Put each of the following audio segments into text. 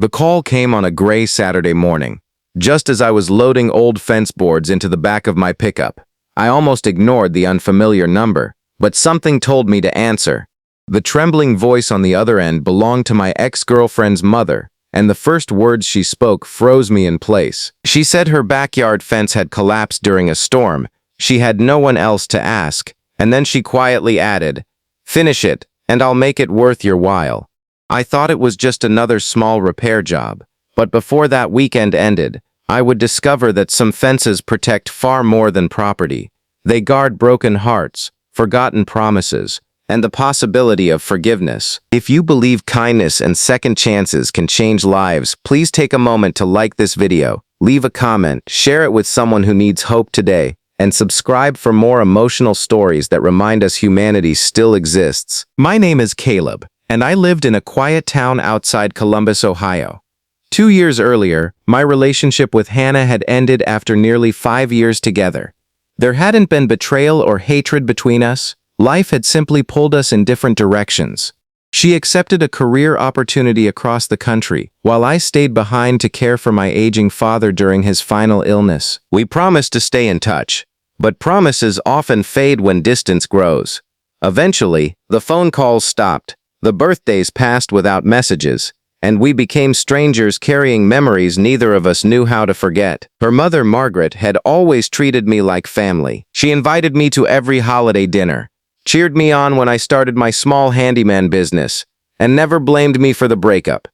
The call came on a gray Saturday morning, just as I was loading old fence boards into the back of my pickup. I almost ignored the unfamiliar number, but something told me to answer. The trembling voice on the other end belonged to my ex-girlfriend's mother, and the first words she spoke froze me in place. She said her backyard fence had collapsed during a storm. She had no one else to ask, and then she quietly added, "Finish it, and I'll make it worth your while." I thought it was just another small repair job, but before that weekend ended, I would discover that some fences protect far more than property. They guard broken hearts, forgotten promises, and the possibility of forgiveness. If you believe kindness and second chances can change lives, please take a moment to like this video, leave a comment, share it with someone who needs hope today, and subscribe for more emotional stories that remind us humanity still exists. My name is Caleb, and I lived in a quiet town outside Columbus, Ohio. 2 years earlier, my relationship with Hannah had ended after nearly 5 years together. There hadn't been betrayal or hatred between us. Life had simply pulled us in different directions. She accepted a career opportunity across the country, while I stayed behind to care for my aging father during his final illness. We promised to stay in touch, but promises often fade when distance grows. Eventually, the phone calls stopped. The birthdays passed without messages, and we became strangers carrying memories neither of us knew how to forget. Her mother, Margaret, had always treated me like family. She invited me to every holiday dinner, cheered me on when I started my small handyman business, and never blamed me for the breakup.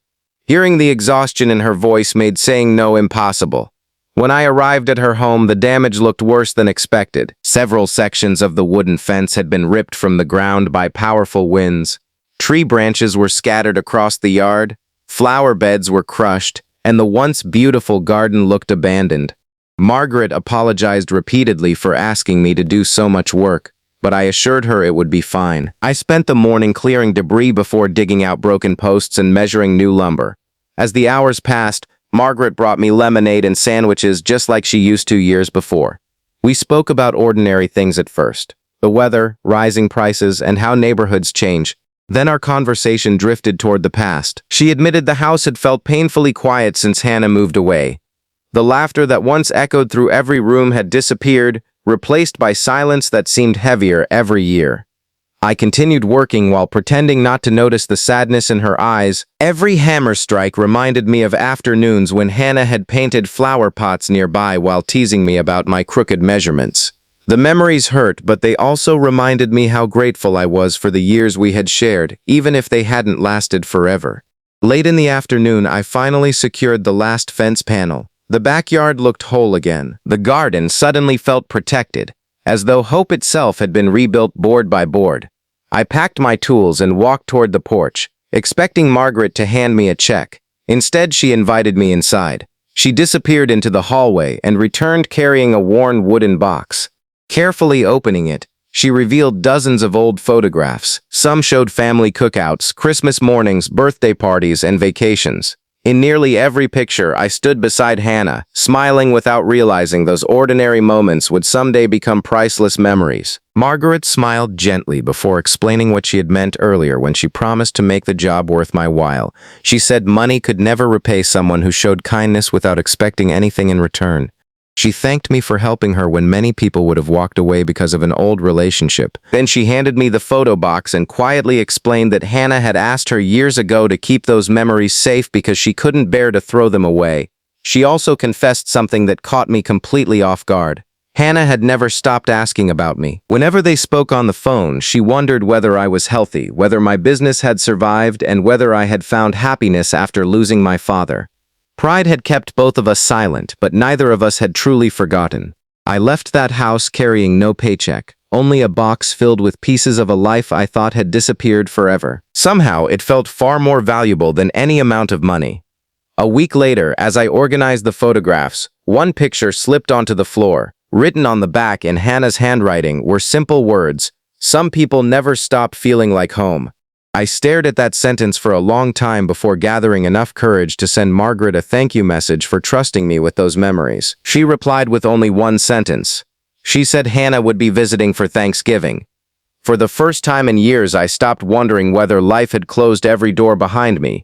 Hearing the exhaustion in her voice made saying no impossible. When I arrived at her home, the damage looked worse than expected. Several sections of the wooden fence had been ripped from the ground by powerful winds. Tree branches were scattered across the yard, flower beds were crushed, and the once beautiful garden looked abandoned. Margaret apologized repeatedly for asking me to do so much work, but I assured her it would be fine. I spent the morning clearing debris before digging out broken posts and measuring new lumber. As the hours passed, Margaret brought me lemonade and sandwiches just like she used 2 years before. We spoke about ordinary things at first: the weather, rising prices, and how neighborhoods change. Then our conversation drifted toward the past. She admitted the house had felt painfully quiet since Hannah moved away. The laughter that once echoed through every room had disappeared, replaced by silence that seemed heavier every year. I continued working while pretending not to notice the sadness in her eyes. Every hammer strike reminded me of afternoons when Hannah had painted flower pots nearby while teasing me about my crooked measurements. The memories hurt, but they also reminded me how grateful I was for the years we had shared, even if they hadn't lasted forever. Late in the afternoon, I finally secured the last fence panel. The backyard looked whole again. The garden suddenly felt protected, as though hope itself had been rebuilt board by board. I packed my tools and walked toward the porch, expecting Margaret to hand me a check. Instead, she invited me inside. She disappeared into the hallway and returned carrying a worn wooden box. Carefully opening it, she revealed dozens of old photographs. Some showed family cookouts, Christmas mornings, birthday parties, and vacations. In nearly every picture, I stood beside Hannah, smiling without realizing those ordinary moments would someday become priceless memories. Margaret smiled gently before explaining what she had meant earlier when she promised to make the job worth my while. She said money could never repay someone who showed kindness without expecting anything in return. She thanked me for helping her when many people would have walked away because of an old relationship. Then she handed me the photo box and quietly explained that Hannah had asked her years ago to keep those memories safe because she couldn't bear to throw them away. She also confessed something that caught me completely off guard. Hannah had never stopped asking about me. Whenever they spoke on the phone, she wondered whether I was healthy, whether my business had survived, and whether I had found happiness after losing my father. Pride had kept both of us silent, but neither of us had truly forgotten. I left that house carrying no paycheck, only a box filled with pieces of a life I thought had disappeared forever. Somehow, it felt far more valuable than any amount of money. A week later, as I organized the photographs, one picture slipped onto the floor. Written on the back in Hannah's handwriting were simple words: "Some people never stop feeling like home." I stared at that sentence for a long time before gathering enough courage to send Margaret a thank you message for trusting me with those memories. She replied with only one sentence. She said Hannah would be visiting for Thanksgiving. For the first time in years, I stopped wondering whether life had closed every door behind me.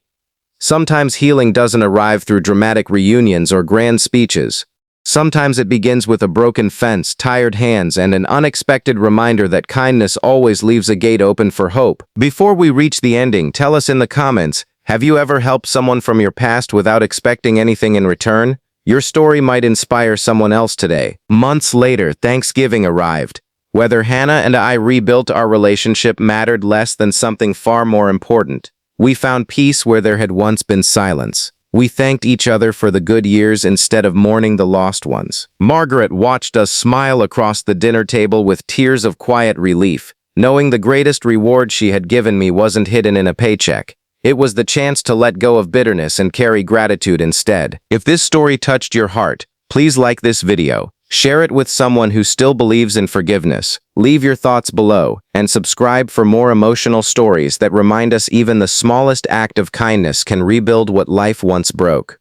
Sometimes healing doesn't arrive through dramatic reunions or grand speeches. Sometimes it begins with a broken fence, tired hands, and an unexpected reminder that kindness always leaves a gate open for hope. Before we reach the ending, tell us in the comments, have you ever helped someone from your past without expecting anything in return? Your story might inspire someone else today. Months later, Thanksgiving arrived. Whether Hannah and I rebuilt our relationship mattered less than something far more important. We found peace where there had once been silence. We thanked each other for the good years instead of mourning the lost ones. Margaret watched us smile across the dinner table with tears of quiet relief, knowing the greatest reward she had given me wasn't hidden in a paycheck. It was the chance to let go of bitterness and carry gratitude instead. If this story touched your heart, please like this video, share it with someone who still believes in forgiveness, leave your thoughts below, and subscribe for more emotional stories that remind us even the smallest act of kindness can rebuild what life once broke.